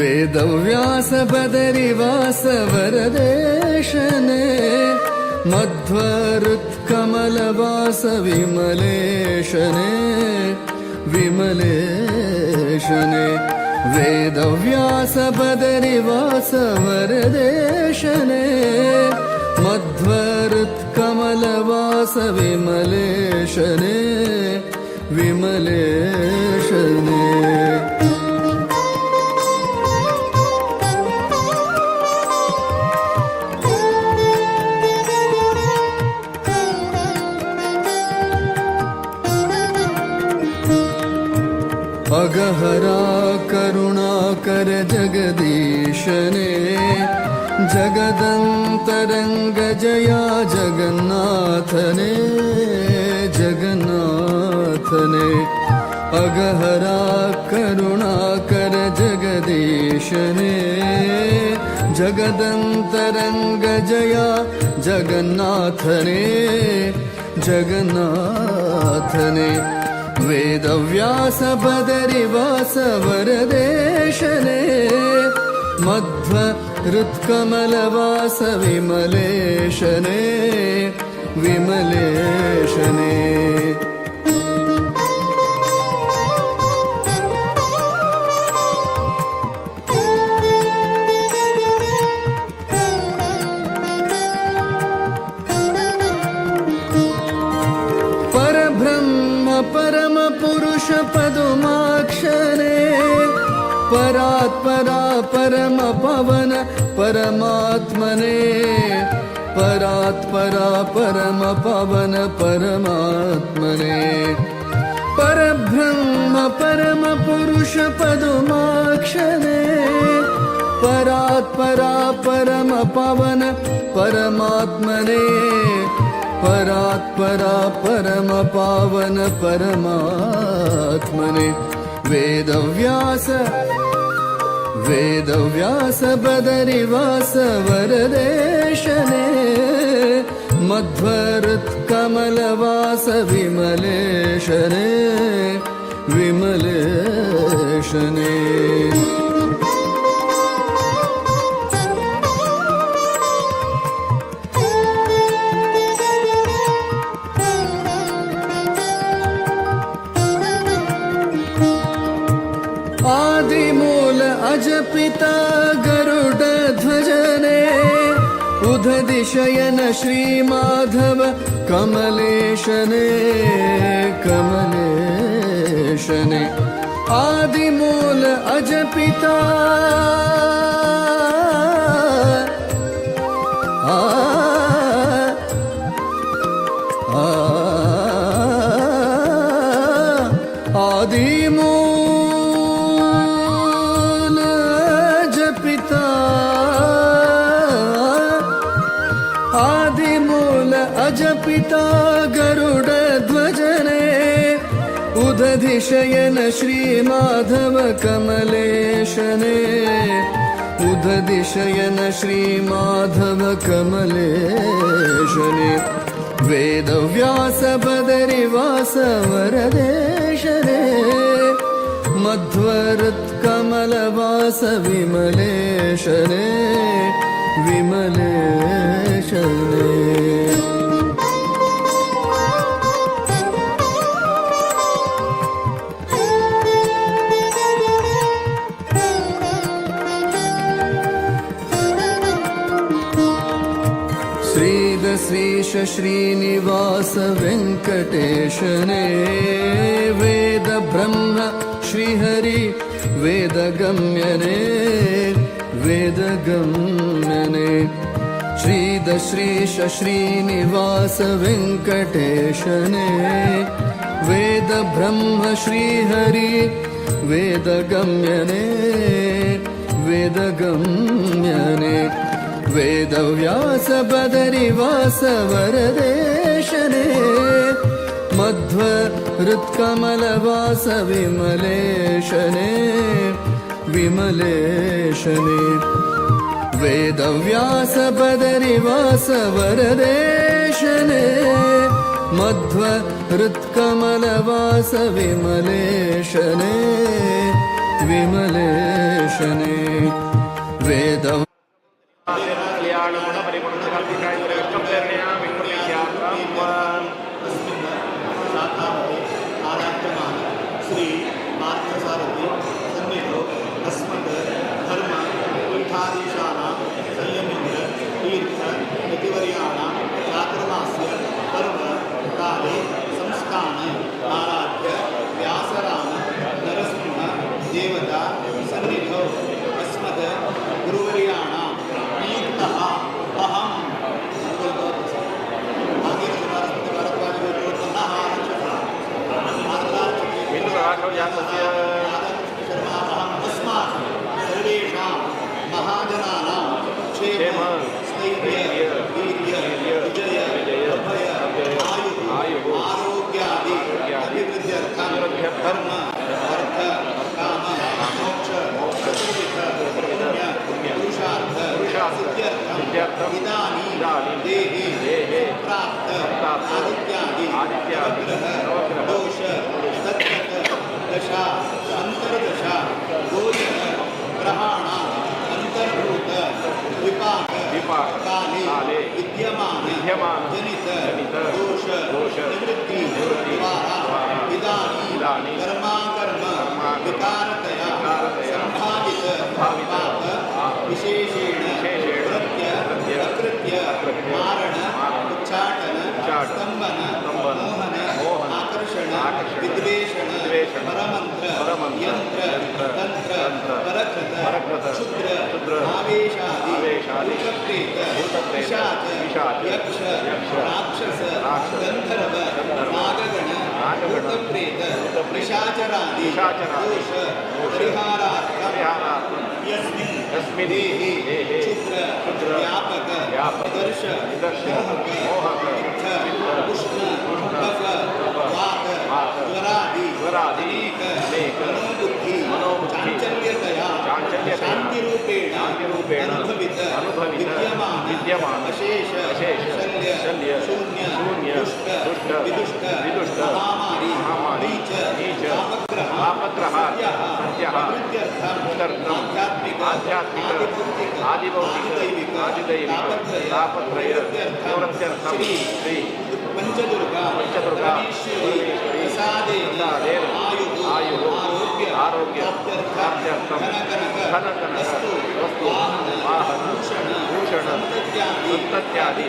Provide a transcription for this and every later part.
ವೇದವ್ಯಾಸ ಬದರಿವಾಸ ವರದೇಶನೇ ಮಧ್ವರುತ್ಕಮಲವಾಸ ವಿಮಲೇಶನೇ ವಿಮಲೇಶನೇ ವೇದವ್ಯಾಸ ಬದರಿವಾಸ ವರದೇಶನೇ ಮಧ್ವರುತ್ಕಮಲವಾಸ ವಿಮಲೇಶನೇ ವಿಮಲೇಶನೇ ಅಗಹರಾ ಕರುಣಾಕರ ಜಗದೀಶನೇ ಜಗದಂತರಂಗ ಜಯ ಜಗನ್ನಾಥನೇ ಜಗನ್ನಾಥನೇ ಅಗಹರಾ ಕರುಣಾಕರ ಜಗದೀಶನೇ ಜಗದಂತರಂಗ ಜಯ ಜಗನ್ನಾಥನೇ ಜಗನ್ನಾಥನೇ ವೇದವ್ಯಾಸ ಬದರಿವಾಸ ವರದೇಶನೇ ಮಧ್ವ ಹೃತ್ಕಮಲವಾಸ ವಿಮಲೇಶನೇ ವಿಮಲೇಶನೇ ಪರಮ ಪುರುಷ ಪದುಮಾಕ್ಷರೇ ಪರಾತ್ಪರ ಪರಮ ಪವನ ಪರಮಾತ್ಮನೇ ಪರಾತ್ಪರ ಪರಮ ಪವನ ಪರಮಾತ್ಮನೇ ಪರಬ್ರಹ್ಮ ಪರಮ ಪುರುಷ ಪದುಮಾಕ್ಷರೇ ಪರಾತ್ಪರ ಪರಮ ಪವನ ಪರಮಾತ್ಮನೇ ಪರಾತ್ಪರ ಪರಮ ಪಾವನ ಪರಮಾತ್ಮನೆ ವೇದವ್ಯಾಸ ವೇದವ್ಯಾಸ ಬದರಿವಾಸ ವರದೇಶನೇ ಮಧ್ವರುತ್ಕಮಲವಾಸ ವಿಮಲೇಶನೇ ವಿಮಲೇಶನೇ ಆದಿಮೂಲ ಅಜಪಿತ ಗರುಡ ಧ್ವಜನೇ ಉದಧಿಶಯನ ಶ್ರೀ ಮಾಧವ ಕಮಲೇಶನೇ ಕಮಲೇಶನೇ ಆದಿಮೂಲ ಅಜಪಿತ ಆದಿಮೂಲ ಅಜಪಿತ ಗರುಡ ಧ್ವಜನೇ ಉದಧಿಶಯನ ಶ್ರೀ ಮಾಧವ ಕಮಲೇಶನೇ ಉದಧಿಶಯನ ಶ್ರೀ ಮಾಧವ ಕಮಲೇಶನೇ ವೇದವ್ಯಾಸ ಬದರಿವಾಸ ವರದೇಶನೇ ಮಧ್ವರುತ್ಕಮಲವಾಸ ವಿಮಲೇಶನೇ ವಿಮಲೇಶನೇ ಶ್ರೀದ ಶ್ರೀಶ ಶ್ರೀನಿವಾಸ ವೆಂಕಟೇಶನೇ ವೇದ ಬ್ರಹ್ಮ ಶ್ರೀಹರಿ ವೇದಗಮ್ಯನೇ ವೇದಗಮ್ಯನೇ ಶ್ರೀದ ಶ್ರೀಶ ಶ್ರೀನಿವಾಸ ವೆಂಕಟೇಶನೇ ವೇದ ಬ್ರಹ್ಮ ಶ್ರೀಹರಿ ವೇದಗಮ್ಯನೇ ವೇದಗಮ್ಯನೇ ವೇದವ್ಯಾಸ ಬದರಿವಾಸ ವರದೇಶನೇ ಮಧ್ವ ಹೃತ್ಕಮಲವಾಸ ವಿಮಲೇಶನೇ ವಿಮಲೇಶನೇ ವೇದವ್ಯಾಸ ಬದರಿವಾಸ ವರದೇಶನೇ ಮಧ್ವ ಹೃತ್ಕಮಲವಾಸ ವಿಮಲೇಶನೇ विमलेशने वेद श्री पार्थसारथी सन्निधो अस्मद् धर्म पीठाधीशानां संयमेन्द्र तीर्थ यतिवर्याणां चातुर्मास्य पर्व काले संस्थान आराध्य व्यासराम नरसिंह देवता सन्निधौ अस्मद् गुरुवर्याणां नियुक्तः अहम् अस्मात् सर्वेषां महाजनानां क्षेम स्थैर्य वीर्य विजय अभय आयुः आरोग्यादि अभिवृद्ध्यर्थं धर्म अर्थ काम मोक्ष चतुर्विध पुण्य पुरुषार्थ सिद्ध्यर्थं इदानीं देहे प्राप्त आदित्यादि नवग्रह दोष दशा अंतर्दशा गोचर ग्रहाण अंतर्भूत विपाक काले विद्यमान जनित दोष निवृत्ति द्वारा इदानीं कर्माकर्म विकारतया संभावित पाप विशेषेण प्रकृत्य मारण उच्चाटन स्तंभन मोहन आकर्षण विद्वेषण परमंत्र यंत्र तंत्र परकृत क्षुद्र आवेशादि भूतप्रेत पिशाच यक्ष राक्षस गंधर्व नागगण भूतप्रेत पिशाचरादि दोष परिहारार्थं यस्मिन् देहे क्षुद्र व्यापक दर्श मोहक उष्ण कफ वात ज्वरादि अनेक मनोबुद्धि चांचल्यतया शांतिरूपेण अनुभवित विद्यमान अशेष शल्य शून्य दुष्ट विदुष्ट महामारी नीच पापग्रह सत्यः आध्यात्मिक आदिभौतिक तापत्रय निवृत्त्यर्थं श्री पंचदुर्गा प्रसादेन आयुः आरोग्य प्राप्त्यर्थं धन वस्तु वाहन भूषण सन्तत्यादि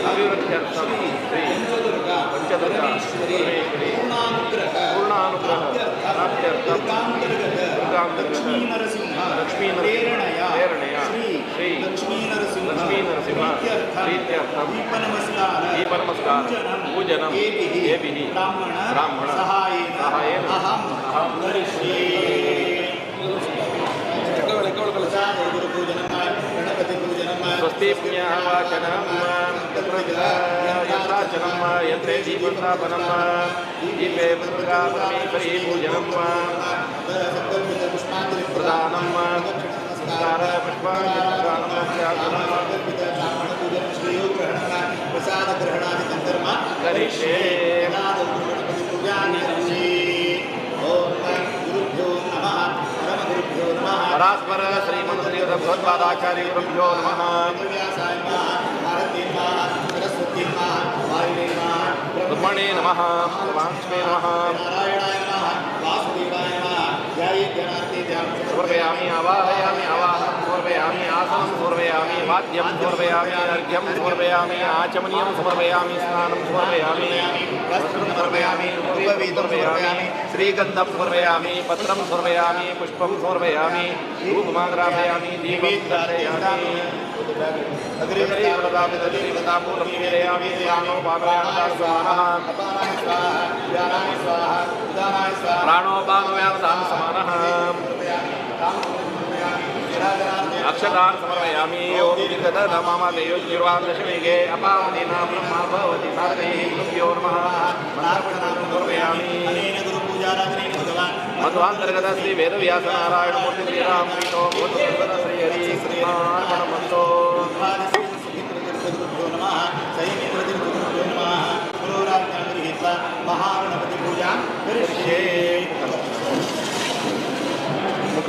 अभिवृद्ध्यर्थं श्री पंचदुर्गा पूर्णानुग्रह प्राप्त्यर्थं लक्ष्मी प्रेरणया श्री लक्ष्मी नरसिंह प्रीत्यर्थं दीपनमस्कार पूजनं येभिः ब्राह्मण सहायेन अहं करिष्ये। स्वस्ति पुण्यः वाचनं यत्राचनं यत्रे दीपस्थापनं दीपे पुष्पा परमेश्वरी पूजनं प्रदानं करिष्ये। परास्पर श्रीमन्त्री भगवत्पादाचार्य गुरुभ्यो नमः। ब्रह्मणे नमः वांस्मे नमः समर्पयामि आवाहयामि आवाहनं समर्पयामि आसनं समर्पयामि वाद्यं समर्पयामि अर्घ्यं समर्पयामि आचमनीयं समर्पयामि स्नानं समर्पयामि वस्त्रं समर्पयामि समर्पयामि श्रीगन्धं समर्पयामि पत्रं समर्पयामि पुष्पं समर्पयामि धूपमाग्रापयामि दीपं धारयामि प्राणोपानव्यादान समानः अक्षतान् समर्पयामि ओम विगतनममदेयोर्वान्दशमेघे अपावदीनां ब्रह्मा भवति साधकैः गुरुभ्यो नमः मन्त्रपठनं समर्पयामि मध्वान्तर्गत श्री वेदव्यास नारायण मूर्ति श्रीरामकृष्णो भूतपुत्र श्री हरि श्रीमानमन्तो महागणपति पूजा करिष्ये। मुख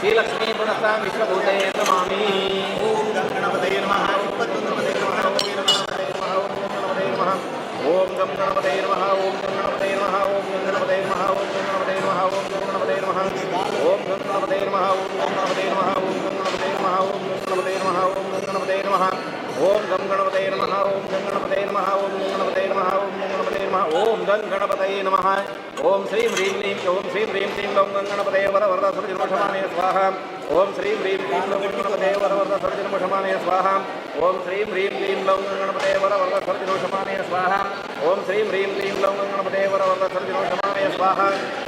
श्रीलक्ष्मी पुनस्तां विश्वभूते नमामि। ओम गणपतये नमः। ओम गं गणपतये नमः। ओम गणपतये नमः। ओम गणपतये नमः। ओम गणपतये नमः। ओम गणपतये नमः। ओम गणपतये नमः। ओम गणपतये नमः। ओम गणपतये नमः। ओम गणपतये नमः। ओम गणपतये नमः। ओम गं गणपतये नमः। ओम गणपतये नमः। ओम गणपतये नमः। ओम गणपतये नमः। ओम गं गणपतये नमः। ओम श्रीं ह्रीं क्लीं ओम श्रीं ह्रीं क्लीं लौं गणपतये वरवरद सर्वजन्मक्षमाने स्वाहा। ओम श्रीं ह्रीं क्लीं लौं गणपतये वरवरद सर्वजन्मक्षमाने स्वाहा। ओम श्रीं ह्रीं क्लीं लौं गणपतये वरवरद सर्वजन्मक्षमाने स्वाहा। ओम श्रीं ह्रीं क्लीं लौं गणपतये वरवरद सर्वजन्मक्षमाने स्वाहा।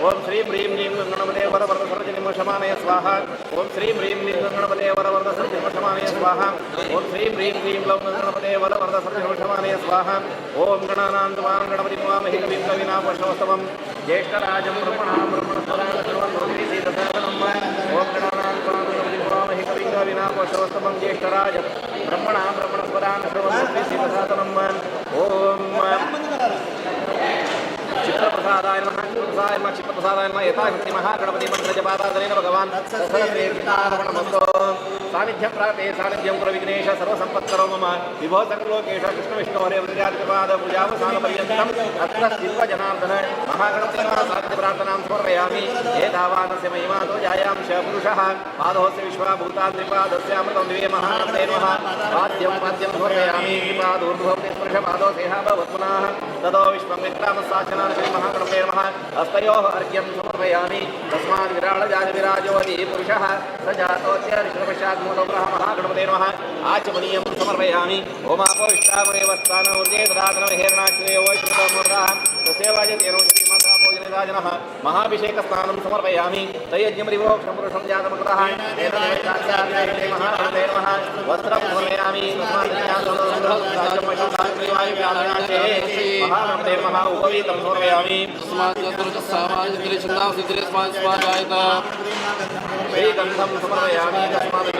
ओम श्रीं ह्रीं क्लीं गणपतये वरवरद सर्वजन्मक्षमाने स्वाहा। ओम श्रीं ह्रीं क्लीं गणपतये वरवरद सर्वजन्मक्षमाने स्वाहा। ओम श्रीं ह्रीं क्लीं लौं गणपतये वरवरद सर्वजन्मक्षमाने स्वाहा। ओम गणानां त्वां गणपतिं नमामि कविं कवीनामुपमश्रवस्तमम् ज्येष्ठराजं ब्रह्मणां ब्रह्मणस्पदां सर्वलोकैः ओम गणानां त्वां गणपतिं नमामि कविं कवीनामुपमश्रवस्तमम् ज्येष्ठराजं ब्रह्मणां ब्रह्मणस्पदां सर्वलोकैः ओम चित्रप्रसादाय नमः। चित्रप्रसादाय नमः। चित्रप्रसादाय नमः। यथाशक्ति महागणपति मंत्रजपादानेन भगवान् सर्वदेवतार्पणमस्तु। सानिध्यं प्राप्ते सानिध्यं कुरु विघ्नेश सर्वसम्पत्करो मम विभो सकलोकेश कृष्णविष्णु हरे वज्रादिपाद पूजावसानपर्यन्तम् अत्र शिल्पजनार्दन महागणपतिः साध्यप्रार्थनां समर्पयामि। एतावानस्य महिमातो जायां च पुरुषः पादोऽस्य विश्वाभूताद्रिपादस्यामृतं दिवे महागणपते नमः। वाद्यं समर्पयामि। पादोर्ध्वं स्पर्शपादो सेहा भवत्पुनः ततो विश्वं विक्रामस्साचनान् श्रीमहागणपते नमः। हस्तयोः अर्घ्यं समर्पयामि। तस्मात् विराळजातिविराजोऽधि पुरुषः स जातोऽस्य ऋषभशाद्मूलग्रह महागणपते नमः। आचमनीयं समर्पयामि। ओमापोष्टामनेवस्थानौर्जे तदातनमहेरणाश्रयो श्रुतमूर्धः तस्यैवाजतेनो श्रीमाताभोजनराजनः महाभिषेकस्नानं समर्पयामि। तयज्ञमरिवोक्षं पुरुषं जातमकृतः तेन महागणपते नमः। वस्त्रं समर्पयामि। महागणपते नमः। उपवीतं समर्पयामि। श्रीगन्धं समर्पयामि तस्मादो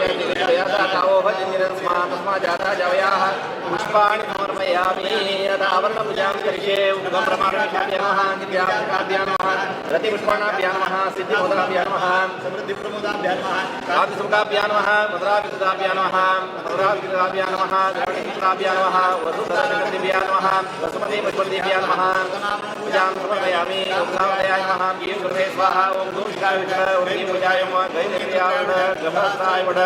तस्माजाता जवयाः पुष्पाणि समर्पयामि यदावरणपूजां करिष्ये उद्गमप्रमाणेभ्यः नमः नित्याभ्यां नमः रतिपुष्पाणाभ्यां नमः सिद्धिमोदनाभ्यां नमः समृद्धिप्रमोदाभ्यां नमः कान्तिसुखाभ्यां नमः मधुराभिषुदाभ्यां नमः मधुराभिषुदाभ्यां नमः द्रविणीभ्यां नमः वसुधरशक्तिभ्यां नमः वसुमतीपुष्पदेभ्यां नमः पूजां समर्पयामि उद्गावयाय नमः गीं गुरुवे स्वाहा ओम धूम शिखाय विष्णु ओम गीं पूजाय नमः गैर्याय गमस्ताय वड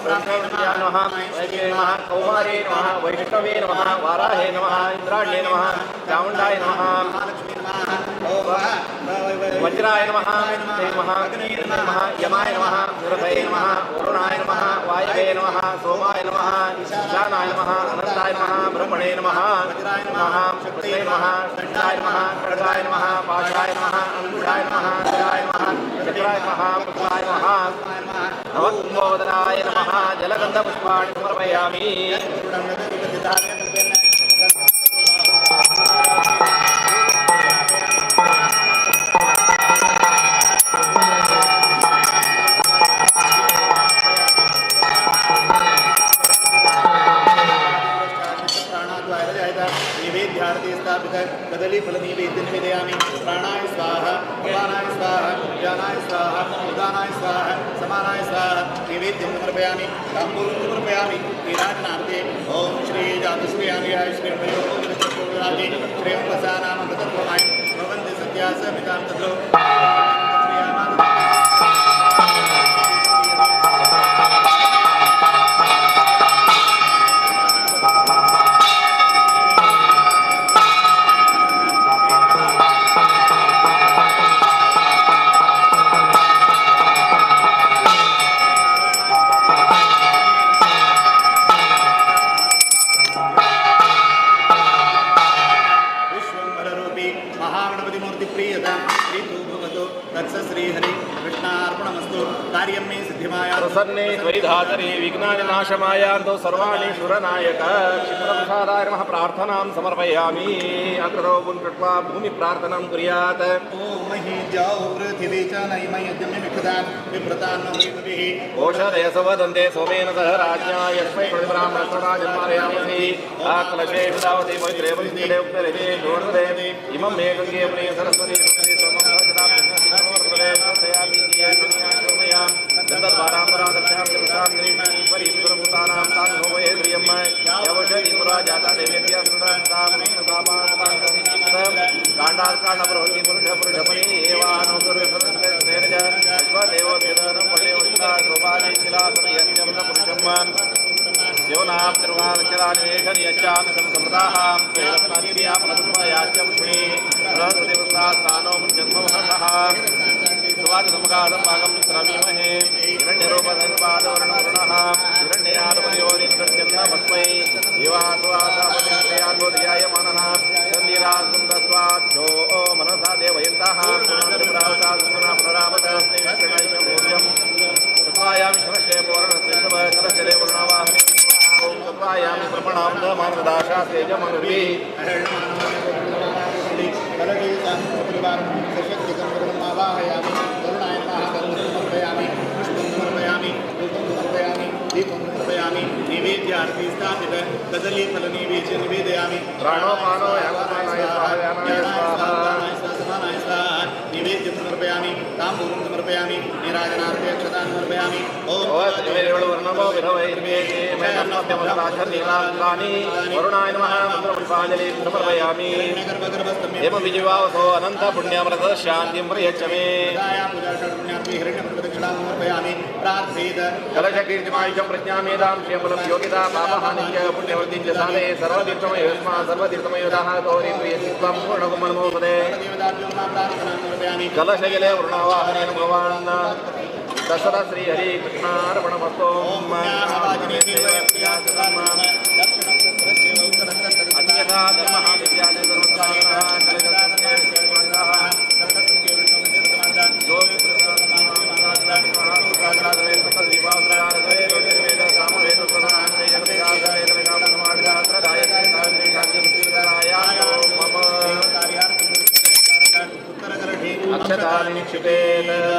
ब्रह्मण्याय नमः वैद्ये नमः कौमारे नमः वैष्णवे नमः वाराहे नमः इंद्राण्ये नमः चामुण्डाय नमः वज्राय नमः नमः यमाय नमः निरतये नमः वरुणाय नमः वायवे नमः सोमाय नमः ईशानाय नमः अनन्ताय नमः ब्रह्मणे नमः शक्तये नमः षण्डाय नमः खड्गाय नमः पाशाय नमः अंकुशाय नमः शिराय नमः चक्राय नमः पुष्पाय नमः नवकुम्भोदराय नमः जलगन्धपुष्पाणि समर्पयामि कदली फलनिवेद्यं प्राणाय स्वाहा अपानाय स्वाहा ज्ञानाय स्वाहा उदानाय स्वाहा समानाय स्वाहा निवेद्यं समर्पयामि ताम्बूलं समर्पयामि नीराजनार्थे ओम श्री जातश्रीयाय श्री मयोगराजे श्रीं वसानाम तत्त्वमाय भवन्ति सत्यास मितां तद्रो प्रसन्ने त्वरिधातरे विघ्नानिनाशमायान्तो सर्वाणि सुरनायक क्षिप्रप्रसादाय नमः प्रार्थनां समर्पयामि अग्रतो पुनकृत्वा भूमिप्रार्थनां कुर्यात् ओम महि जाओ पृथिवी च नैम यज्ञं विकृतान् विप्रतान् नोभिः ओषधयस वदन्ते सोमेन सह राज्ञा यस्मै ब्राह्मणसदा जन्मारयामसि आकलशे विदावति पवित्रे पवित्रे उत्तरे जोर्धरे इमं मे गङ्गे प्रिय सरस्वती सोमं सदा प्रसयामि शोभयां दत्तद्वाराम्बरादर्शां कृतां गिरीश्वरी सुरभूतानां तां होमये प्रियं यवशतीं राजाता देवेभ्यः सुदां काण्डात्काण्डप्रभृति पुरुषपरि एवानो दुर्यसनस्तेन च स्वदेवोद्यनं पडेवस्ता गोपाले शिलासनयस्यं न पुरुषं शिवनाप्तिर्वाक्षरानिवेशन् यश्चामि संसमृताहां तेरत्नादिव्यापलपुष्पयाश्च पुष्णे बृहस्पतिवस्तास्थानो मुञ्जन्मवहसः सुवाचसमगादं भागं श्रमीमहे हिरण्यरूपधन्पादवर्णवर्णः हिरण्ययादपरियोनिन्द्रस्मै जीवासुवासापतियान्बोधियायमानः सन्धिरासुन्दस्वाच्छो मनसा देवयन्तः पुनरावता सुपुनः पुनरावतस्तेषणैकमूर्यं तत्त्वायामि शमशे पूर्णस्तेषवकलशरे वर्णावाहनि ॐ तत्त्वायामि प्रपणां दमानदाशा तेजमनुभिः आवाहयामि करुणाय नमः गन्धं समर्पयामि पुष्पं समर्पयामि धूपं समर्पयामि दीपं समर्पयामि नैवेद्यार्थे स्थापित कदलीफलनिवेद्य निवेदयामि प्राणो मानो यामानाय स्वाहा समानाय स्वाहा निवेद्यं समर्पयामि ताम्बूलं समर्पयामि नीराजनार्थे अक्षतां समर्पयामि वर्णमो विधवैर्वेदे मैनस्मभ्यमदाचर्नीलानि वरुणाय नमः मन्त्रपुष्पाञ्जलिं समर्पयामि एवं विजिवावसो अनन्त पुण्यमृत शान्तिं प्रयच्छ मे कलशकीर्तिमायुषं प्रज्ञामेदां श्रियफलं योगिता पापहानिं च पुण्यवृद्धिं च साधे सर्वतीर्थमयोस्मात् सर्वतीर्थमयोदाः गौरीं प्रियचित्तं पूर्णकुम्भनमोपदे कलशजले वरुणावाहनेन भगवान् दशरथ श्रीहरि कृष्णार्पणमस्तु अन्यथा धर्मः निक्षिपेत्